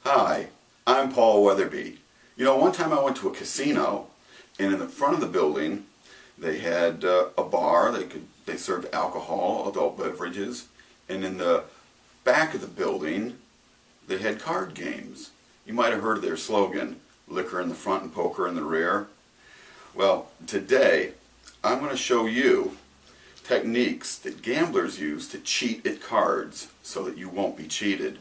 Hi, I'm Paul Weatherbee. You know, one time I went to a casino, and in the front of the building they had a bar. They served alcohol, adult beverages, and in the back of the building they had card games. You might have heard of their slogan, liquor in the front and poker in the rear. Well, today I'm going to show you techniques that gamblers use to cheat at cards so that you won't be cheated.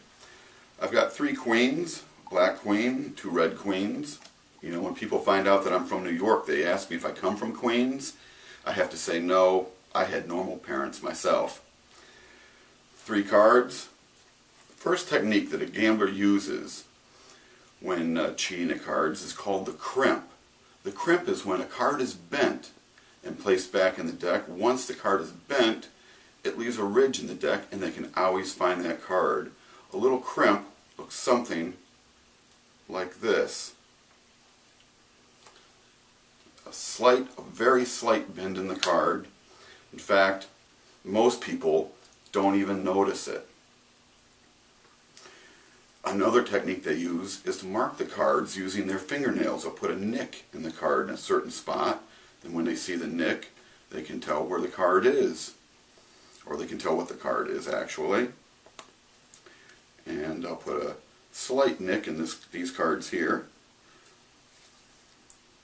I've got 3 queens, black queen, 2 red queens. You know, when people find out that I'm from New York, they ask me if I come from Queens. I have to say no, I had normal parents myself. 3 cards. First technique that a gambler uses when cheating at cards is called the crimp. The crimp is when a card is bent and placed back in the deck. Once the card is bent, it leaves a ridge in the deck and they can always find that card. A little crimp looks something like this. A very slight bend in the card. In fact, most people don't even notice it. Another technique they use is to mark the cards using their fingernails. They'll put a nick in the card in a certain spot. Then when they see the nick, they can tell where the card is. Or they can tell what the card is actually. And I'll put a slight nick in these cards here.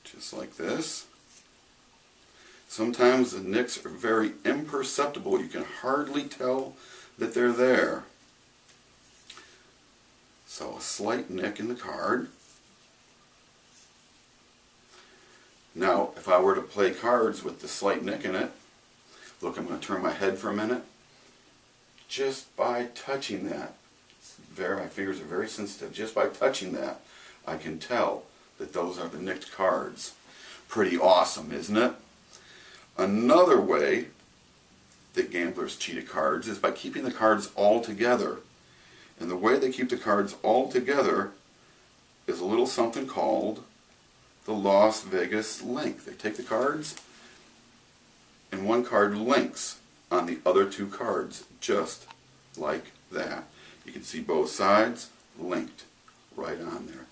Just like this. Sometimes the nicks are very imperceptible. You can hardly tell that they're there. So a slight nick in the card. Now, if I were to play cards with the slight nick in it, look, I'm going to turn my head for a minute. Just by touching that, my fingers are very sensitive. Just by touching that, I can tell that those are the nicked cards. Pretty awesome, isn't it? Another way that gamblers cheat at cards is by keeping the cards all together. And the way they keep the cards all together is a little something called the Las Vegas link. They take the cards and one card links on the other 2 cards, just like that. You can see both sides linked right on there.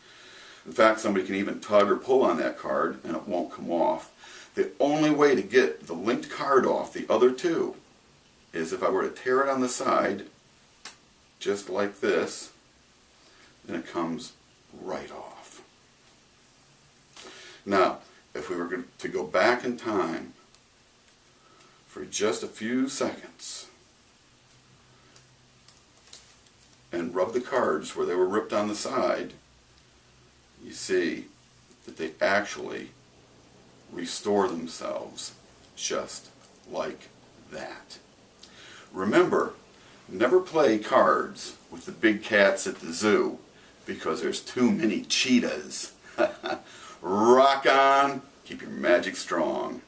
In fact, somebody can even tug or pull on that card and it won't come off. The only way to get the linked card off the other 2 is if I were to tear it on the side, just like this, and it comes right off. Now, if we were to go back in time for just a few seconds and rub the cards where they were ripped on the side, you see that they actually restore themselves just like that. Remember, never play cards with the big cats at the zoo because there's too many cheetahs. Rock on, keep your magic strong.